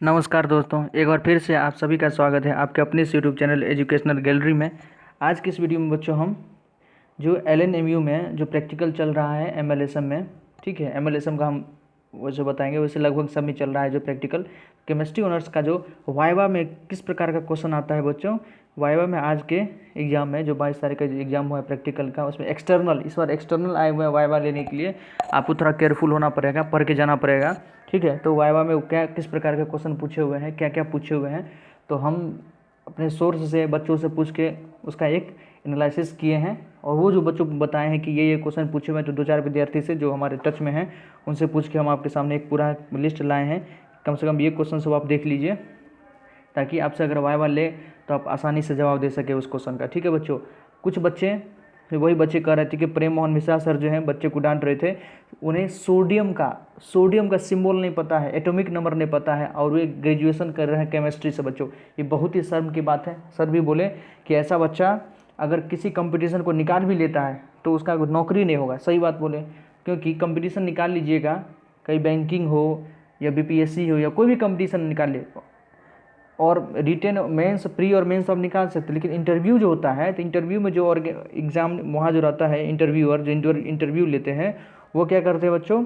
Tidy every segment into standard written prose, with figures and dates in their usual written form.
नमस्कार दोस्तों, एक बार फिर से आप सभी का स्वागत है आपके अपने इस यूट्यूब चैनल एजुकेशनल गैलरी में। आज की इस वीडियो में बच्चों हम जो LNMU में जो प्रैक्टिकल चल रहा है MLSM में, ठीक है, MLSM का हम वैसे बताएंगे। वैसे लगभग सब में चल रहा है जो प्रैक्टिकल केमिस्ट्री ऑनर्स का जो वाइवा में किस प्रकार का क्वेश्चन आता है बच्चों। वाइवा में आज के एग्जाम में जो 22 तारीख का एग्जाम हुआ है प्रैक्टिकल का, उसमें एक्सटर्नल इस बार एक्सटर्नल आए हुए हैं। वाइवा लेने के लिए आपको थोड़ा केयरफुल होना पड़ेगा, पढ़ के जाना पड़ेगा, ठीक है। तो वाइवा में क्या किस प्रकार के क्वेश्चन पूछे हुए हैं, क्या क्या पूछे हुए हैं, तो हम अपने सोर्स से बच्चों से पूछ के उसका एक एनालिसिस किए हैं। और वो जो बच्चों को बताए हैं कि ये क्वेश्चन पूछे हुए हैं, तो 2-4 विद्यार्थी से जो हमारे टच में हैं उनसे पूछ के हम आपके सामने एक पूरा लिस्ट लाए हैं। कम से कम ये क्वेश्चन सब आप देख लीजिए, ताकि आपसे अगर वाइवा ले तो आप आसानी से जवाब दे सके उस क्वेश्चन का, ठीक है बच्चों। कुछ बच्चे वही बच्चे कह रहे थे कि प्रेम मोहन मिश्रा सर जो हैं बच्चे को डांट रहे थे, उन्हें सोडियम का सिंबल नहीं पता है, एटॉमिक नंबर नहीं पता है, और वे ग्रेजुएशन कर रहे हैं केमिस्ट्री से। बच्चों ये बहुत ही शर्म की बात है। सर भी बोले कि ऐसा बच्चा अगर किसी कंपटीशन को निकाल भी लेता है तो उसका नौकरी नहीं होगा। सही बात बोले, क्योंकि कंपटीशन निकाल लीजिएगा, कहीं बैंकिंग हो या BPSC हो या कोई भी कंपटीशन निकाल ले, और रिटेन मेंस प्री और मेंस आप निकाल सकते हैं, लेकिन इंटरव्यू जो होता है, तो इंटरव्यू में जो और एग्ज़ाम वहाँ जो रहता है, इंटरव्यूअर जो इंटरव्यू लेते हैं वो क्या करते हैं बच्चों,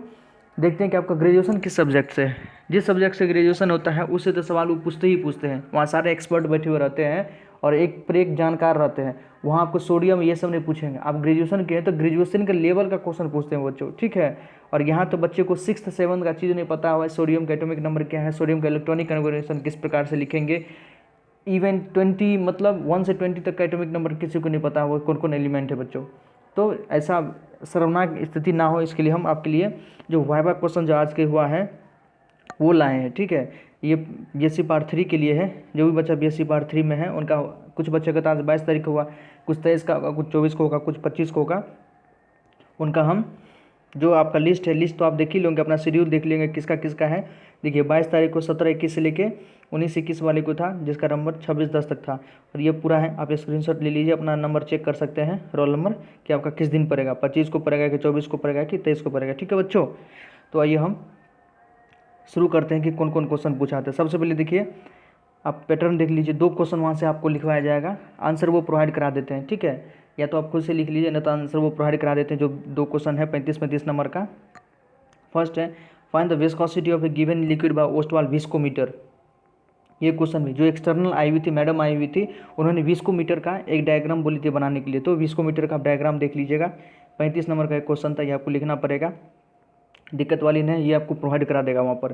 देखते हैं कि आपका ग्रेजुएशन किस सब्जेक्ट से है। जिस सब्जेक्ट से ग्रेजुएशन होता है उससे तो सवाल वो पूछते ही पूछते हैं। वहाँ सारे एक्सपर्ट बैठे हुए रहते हैं और एक पर एक जानकार रहते हैं। वहाँ आपको सोडियम ये सब नहीं पूछेंगे। आप ग्रेजुएशन किए तो ग्रेजुएशन के लेवल का क्वेश्चन पूछते हैं बच्चों, ठीक है। और यहाँ तो बच्चे को 6th-7th का चीज़ नहीं पता हुआ है, सोडियम का एटॉमिक नंबर क्या है, सोडियम का इलेक्ट्रॉनिक कन्फिगरेशन किस प्रकार से लिखेंगे, इवन 20 मतलब 1 से 20 तक का एटॉमिक नंबर किसी को नहीं पता हुआ कौन कौन एलिमेंट है बच्चों। तो ऐसा शर्मनाक स्थिति ना हो, इसके लिए हम आपके लिए जो वाइवा क्वेश्चन जो आज के हुआ है वो लाए हैं, ठीक है। ये BSc पार्ट 3 के लिए है। जो भी बच्चा BSc पार्ट 3 में है उनका, कुछ बच्चे का तो आज 22 तारीख को हुआ, कुछ 23 का होगा, कुछ 24 को होगा, कुछ 25 को होगा। उनका हम जो आपका लिस्ट है, लिस्ट तो आप देख ही लेंगे, अपना शेड्यूल देख लेंगे किसका किसका है। देखिए 22 तारीख को 17-21 से लेके 19-21 वाले को था, जिसका नंबर 26-10 तक था। और ये पूरा है, आप स्क्रीनशॉट ले लीजिए, अपना नंबर चेक कर सकते हैं, रोल नंबर, कि आपका किस दिन पड़ेगा, 25 को पड़ेगा कि 24 को पड़ेगा कि 23 को पड़ेगा, ठीक है बच्चों। तो आइए हम शुरू करते हैं कि कौन कौन क्वेश्चन पूछाते हैं। सबसे पहले देखिए, आप पैटर्न देख लीजिए, 2 क्वेश्चन वहाँ से आपको लिखवाया जाएगा, आंसर वो प्रोवाइड करा देते हैं, ठीक है। या तो आप खुद से लिख लीजिए, नहीं तो आंसर वो प्रोवाइड करा देते हैं। जो 2 क्वेश्चन है 35-35 नंबर का। फर्स्ट है, find the viscosity of A given liquid bye Ostwald viscometer. ये क्वेश्चन भी जो एक्सटर्नल आई हुई थी, मैडम आई हुई थी, उन्होंने विस्कोमीटर का एक डायग्राम बोली थी बनाने के लिए, तो विस्कोमीटर का डायग्राम देख लीजिएगा। 35 नंबर का एक क्वेश्चन था, ये आपको लिखना पड़ेगा, दिक्कत वाली नहीं, ये आपको प्रोवाइड करा देगा वहाँ पर।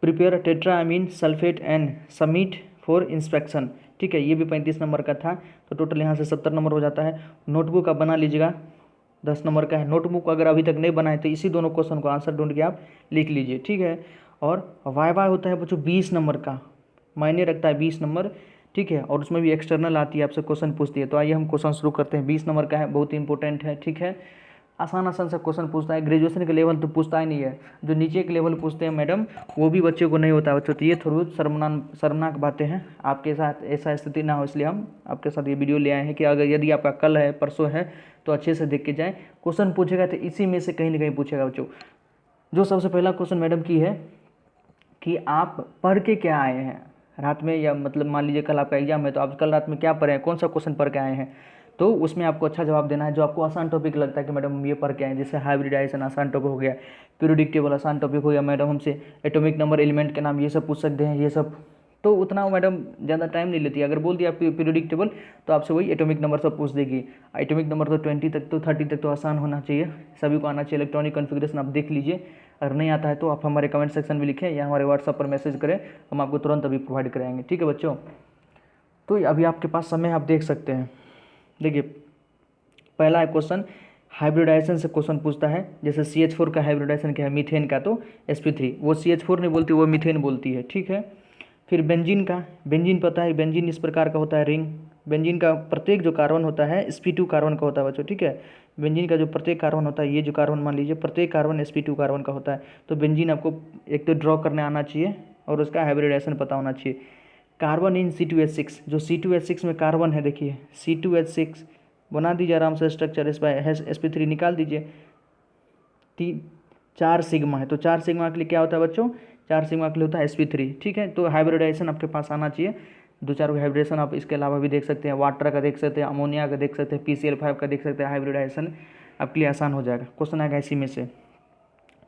Prepare tetraammine sulphate and submit for inspection, ठीक है, ये भी 35 नंबर का था। तो टोटल यहाँ से 70 नंबर हो जाता है। नोटबुक आप बना लीजिएगा, 10 नंबर का है। नोटबुक अगर अभी तक नहीं बनाए तो इसी दोनों क्वेश्चन को आंसर ढूंढ के आप लिख लीजिए, ठीक है। और वाइवा होता है बच्चों 20 नंबर का, मायने रखता है 20 नंबर, ठीक है। और उसमें भी एक्सटर्नल आती है, आपसे क्वेश्चन पूछती है। तो आइए हम क्वेश्चन शुरू करते हैं। 20 नंबर का है, बहुत इंपॉर्टेंट है, ठीक है। आसान आसान सा क्वेश्चन पूछता है, ग्रेजुएशन के लेवल तो पूछता ही नहीं है। जो नीचे के लेवल पूछते हैं मैडम, वो भी बच्चे को नहीं होता बच्चों। तो ये थोड़ी शर्मनाक बातें हैं, आपके साथ ऐसा स्थिति ना हो, इसलिए हम आपके साथ ये वीडियो ले आए हैं कि अगर यदि आपका कल है परसों है तो अच्छे से देख के जाएँ। क्वेश्चन पूछेगा तो इसी में से कहीं ना कहीं पूछेगा बच्चों। जो सबसे पहला क्वेश्चन मैडम की है कि आप पढ़ के क्या आए हैं रात में, या मतलब मान लीजिए कल आपका एग्जाम है तो आप कल रात में क्या पढ़े हैं, कौन सा क्वेश्चन पढ़ के आए हैं। तो उसमें आपको अच्छा जवाब देना है, जो आपको आसान टॉपिक लगता है कि मैडम हम ये पढ़ के आए हैं। जैसे हाइब्रिडाइजेशन आसान टॉपिक हो गया, पीरियोडिक टेबल आसान टॉपिक हो गया, मैडम हमसे एटॉमिक नंबर एलिमेंट के नाम ये सब पूछ सकते हैं, ये सब। तो उतना मैडम ज़्यादा टाइम नहीं लेती। अगर बोल दिया पीरियोडिक टेबल तो आपसे वही एटॉमिक नंबर सब पूछ देगी। एटॉमिक नंबर तो 20 तक तो 30 तक तो आसान होना चाहिए, सभी को आना चाहिए। इलेक्ट्रॉनिक कॉन्फ़िगरेशन आप देख लीजिए, अगर नहीं आता है तो आप हमारे कमेंट सेक्शन में लिखें या हमारे व्हाट्सएप पर मैसेज करें, हम आपको तुरंत अभी प्रोवाइड कराएंगे, ठीक है बच्चों। तो अभी आपके पास समय, आप देख सकते हैं। देखिए पहला क्वेश्चन हाइब्रिडाइजेशन से क्वेश्चन पूछता है। जैसे CH4 का हाइब्रिडाइजेशन क्या है, मीथेन का तो sp3, वो CH4 नहीं बोलती, वो मीथेन बोलती है, ठीक है। फिर बेंजीन का, बेंजीन पता है, बेंजीन इस प्रकार का होता है रिंग। बेंजीन का प्रत्येक जो कार्बन होता है sp2 कार्बन का होता है बच्चों, ठीक है। बेंजीन का जो प्रत्येक कार्बन होता है, ये जो कार्बन मान लीजिए प्रत्येक कार्बन sp2 कार्बन का होता है। तो बेंजीन आपको एक तो ड्रॉ करने आना चाहिए और उसका हाइब्रिडाइजेशन पता होना चाहिए। कार्बन इन C2H6, जो C2H6 में कार्बन है, देखिए C2H6 बना दीजिए आराम से स्ट्रक्चर, sp3 निकाल दीजिए। 4 सिग्मा है, तो 4 सिग्मा के लिए क्या होता है बच्चों, 4 सिग्मा के लिए होता है sp3, ठीक है। तो हाइब्रिडाइजेशन आपके पास आना चाहिए, 2-4 हाइब्रिडेशन आप इसके अलावा भी देख सकते हैं, वाटर का देख सकते हैं, अमोनिया का देख सकते हैं, PCl5 का देख सकते हैं। हाइब्रिडाइजेशन आपके लिए आसान हो जाएगा, क्वेश्चन आएगा इसी में से।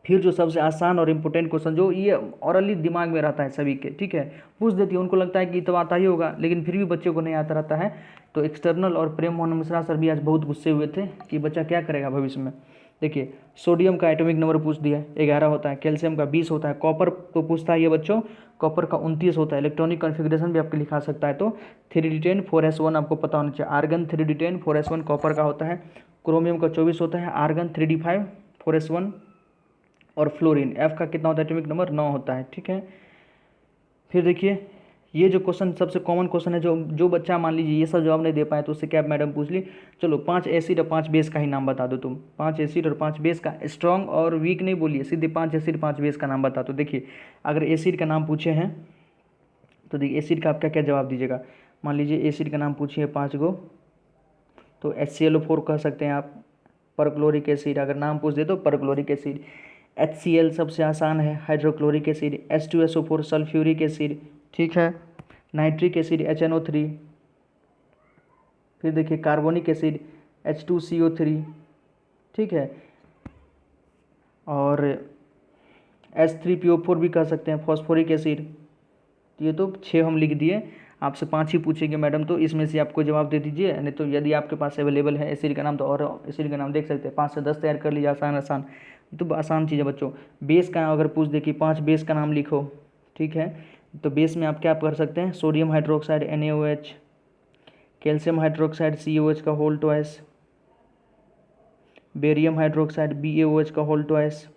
फिर जो सबसे आसान और इम्पोर्टेंट क्वेश्चन जो ये ऑरली दिमाग में रहता है सभी के, ठीक है, पूछ देती है, उनको लगता है कि तो आता ही होगा, लेकिन फिर भी बच्चों को नहीं आता रहता है। तो एक्सटर्नल और प्रेम मोहन मिश्रा सर भी आज बहुत गुस्से हुए थे कि बच्चा क्या करेगा भविष्य में। देखिए, सोडियम का एटॉमिक नंबर पूछ दिया, 11 होता है, कैल्शियम का 20 होता है, कॉपर को पूछता है ये बच्चों, कॉपर का 29 होता है, इलेक्ट्रॉनिक कॉन्फ़िगरेशन भी आपके लिखा सकता है, तो 3d10 4s1 आपको पता होना चाहिए, आर्गन 3d10 4s1 कॉपर का होता है, क्रोमियम का 24 होता है, आर्गन 3d5 4s1, और फ्लोरीन F का कितना होता है एटॉमिक नंबर 9 होता है, ठीक है। फिर देखिए, ये जो क्वेश्चन सबसे कॉमन क्वेश्चन है, जो बच्चा मान लीजिए ये सब जवाब नहीं दे पाए तो उससे क्या मैडम पूछ ली, चलो 5 एसिड और 5 बेस का ही नाम बता दो तुम, 5 एसिड और 5 बेस का, स्ट्रॉन्ग और वीक नहीं बोलिए, सीधे 5 एसिड 5 बेस का नाम बता दो। देखिए, अगर एसिड का नाम पूछे हैं तो देखिए एसिड का आप क्या क्या जवाब दीजिएगा। मान लीजिए एसिड का नाम पूछिए 5 गो, तो HClO4 कह सकते हैं आप, परक्लोरिक एसिड अगर नाम पूछ दे तो परक्लोरिक एसिड, HCl सबसे आसान है, hydrochloric acid, H2SO4 sulphuric acid, ठीक है, नाइट्रिक एसिड HNO3, फिर देखिए कार्बोनिक एसिड H2CO3, ठीक है, और H3PO4 भी कह सकते हैं, फॉस्फोरिक एसिड। ये तो 6 हम लिख दिए, आपसे 5 ही पूछेंगे मैडम, तो इसमें से आपको जवाब दे दीजिए, नहीं तो यदि आपके पास अवेलेबल है एसिड का नाम तो और एसिड का नाम देख सकते हैं, 5 से 10 तैयार कर लीजिए, आसान आसान, तो आसान चीज़ है बच्चों। बेस का अगर पूछ दे कि 5 बेस का नाम लिखो, ठीक है, तो बेस में आप क्या कर सकते हैं, sodium hydroxide NaOH, calcium hydroxide COH का whole twice, barium hydroxide BaOH का whole twice,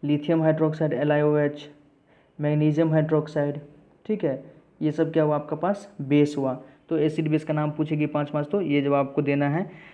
lithium hydroxide LiOH, magnesium hydroxide, ठीक है, ये सब क्या हुआ आपका पास बेस हुआ। तो एसिड बेस का नाम पूछेगी 5 तो ये जवाब आपको देना है।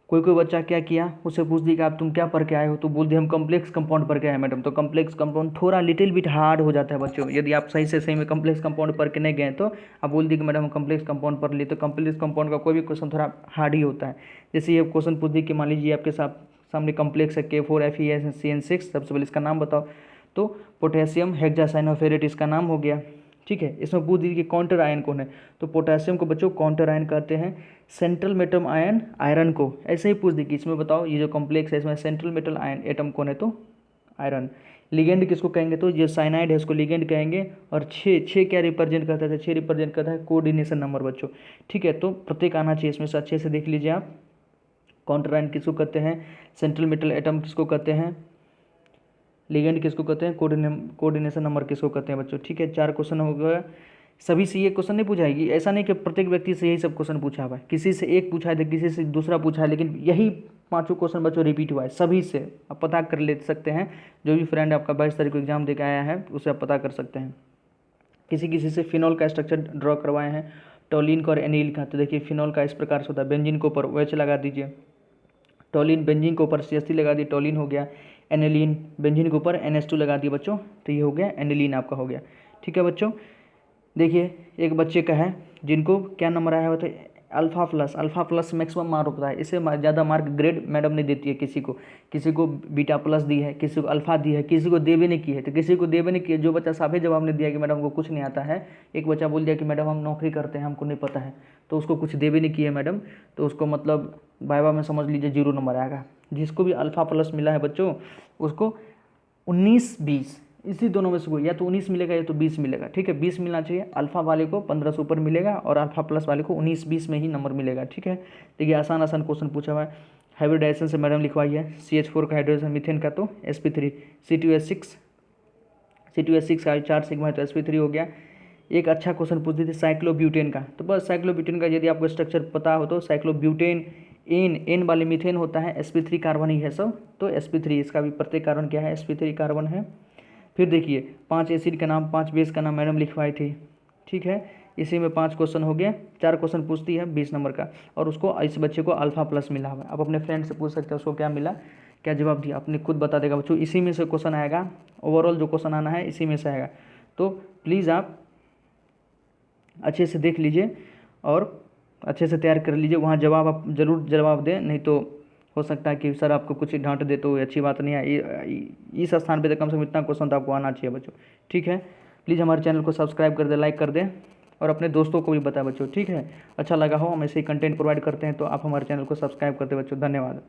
कोई बच्चा क्या किया, उसे पूछ दी कि आप तुम क्या पढ़ के आए हो, तो बोल दिए हम कम्प्लेक्स कंपाउंड पढ़ के आए मैडम। तो कम्प्लेक्स कंपाउंड थोड़ा लिटिल बिट हार्ड हो जाता है बच्चों, यदि आप सही में कम्प्लेक्स कंपाउंड पढ़ के नहीं गए तो आप बोल दी कि मैडम हम कम्प्लेक्स कंपाउंड पढ़ लिए, तो कम्प्लेक्स कंपाउंड का कोई भी क्वेश्चन थोड़ा हार्ड ही होता है। जैसे ये क्वेश्चन पूछ दी कि मान लीजिए आपके सामने कम्प्लेक्स है K4FeSN6, सबसे पहले इसका नाम बताओ, तो पोटेशियम हेक्सासाइनोफेरेट इसका नाम हो गया, ठीक है। इसमें पूछ दीजिए कि काउंटर आयन कौन है, तो पोटेशियम को बच्चों काउंटर आयन कहते हैं, सेंट्रल मेटल आयन आयरन को, ऐसे ही पूछ दी कि इसमें बताओ ये जो कॉम्प्लेक्स है इसमें सेंट्रल मेटल आयन एटम कौन है, तो आयरन। लिगेंड किसको कहेंगे, तो ये साइनाइड है उसको लिगेंड कहेंगे। और 6 क्या रिप्रेजेंट करता है, 6 रिप्रेजेंट करता है कोऑर्डिनेशन नंबर बच्चों, ठीक है। तो प्रत्येक आना चाहिए इसमें से, अच्छे से देख लीजिए आप। काउंटर आयन किसको कहते हैं, सेंट्रल मेटल एटम किसको कहते हैं, लिगेंड किसको कहते हैं, कोऑर्डिनेशन नंबर किसको कहते हैं बच्चों, ठीक है। 4 क्वेश्चन हो गया, सभी से ये क्वेश्चन नहीं पूछाएगी, ऐसा नहीं कि प्रत्येक व्यक्ति से यही सब क्वेश्चन पूछा हुआ है, किसी से एक पूछा है तो किसी से दूसरा पूछा है, लेकिन यही 5 क्वेश्चन बच्चों रिपीट हुआ है सभी से। आप पता कर ले सकते हैं, जो भी फ्रेंड आपका 22 तारीख को एग्जाम दे के आया है उसे आप पता कर सकते हैं। किसी से फिनॉल का स्ट्रक्चर ड्रॉ करवाए हैं, टोलिन का और एनिल का, तो देखिए फिनॉल का इस प्रकार से होता है, बेंजीन के ऊपर OH लगा दीजिए, टोलिन बेंजीन के ऊपर CH3 लगा दी, टोलिन हो गया, एनिलीन बेंजीन के ऊपर NH2 लगा दिए बच्चों, तो ये हो गया एनिलीन आपका हो गया, ठीक है बच्चों। देखिए एक बच्चे का है जिनको क्या नंबर आया हुआ था, अल्फ़ा प्लस मैक्सिमम मार्क होता है, इससे ज़्यादा मार्क ग्रेड मैडम नहीं देती है किसी को बीटा प्लस दी है, किसी को अल्फ़ा दी है, किसी को देवे नहीं की है, तो किसी को देवे नहीं की है, जो बच्चा साफे जवाब नहीं दिया कि मैडम को कुछ नहीं आता है, एक बच्चा बोल दिया कि मैडम हम नौकरी करते हैं हमको नहीं पता है, तो उसको कुछ देवे नहीं की है मैडम, तो उसको मतलब वाइवा में समझ लीजिए 0 नंबर आएगा। जिसको भी अल्फ़ा प्लस मिला है बच्चों उसको 19-20 इसी दोनों में से कोई, या तो 19 मिलेगा या तो 20 मिलेगा, ठीक है। 20 मिलना चाहिए, अल्फ़ा वाले को 15 से ऊपर मिलेगा और अल्फ़ा प्लस वाले को 19-20 में ही नंबर मिलेगा, ठीक है। देखिए आसान क्वेश्चन पूछा हुआ है, हाइब्रिडाइजेशन से मैडम लिखवाई है, CH4 का हाइड्रोजन मीथेन का तो sp3, C2H6 का 4 सिग्मा है तो sp3 हो गया। एक अच्छा क्वेश्चन पूछ दी थी साइक्लोब्यूटेन का, तो बस साइक्लोब्यूटेन का यदि आपको स्ट्रक्चर पता हो तो साइक्लोब्यूटेन एन वाले मीथेन होता है, sp3 कार्बन ही है सब, तो sp3 इसका भी प्रत्येक कार्बन क्या है, sp3 कार्बन है। फिर देखिए 5 एसिड का नाम 5 बेस का नाम मैडम लिखवाई थी, ठीक है। इसी में 5 क्वेश्चन हो गए, 4 क्वेश्चन पूछती है 20 नंबर का, और उसको इस बच्चे को अल्फ़ा प्लस मिला हुआ है। आप अपने फ्रेंड से पूछ सकते हैं उसको क्या मिला, क्या जवाब दिया, अपने खुद बता देगा बच्चों, इसी में से क्वेश्चन आएगा, ओवरऑल जो क्वेश्चन आना है इसी में से आएगा। तो प्लीज़ आप अच्छे से देख लीजिए और अच्छे से तैयार कर लीजिए, वहाँ जवाब आप ज़रूर जवाब दें, नहीं तो हो सकता है कि सर आपको कुछ डांट दे तो अच्छी बात नहीं है, इस स्थान पे तो कम से कम इतना क्वेश्चन तो आपको आना चाहिए बच्चों। ठीक है, प्लीज़ हमारे चैनल को सब्सक्राइब कर दें, लाइक कर दें और अपने दोस्तों को भी बताएं बच्चों। ठीक है, अच्छा लगा हो हम ऐसे ही कंटेंट प्रोवाइड करते हैं तो आप हमारे चैनल को सब्सक्राइब कर दें बच्चों। धन्यवाद।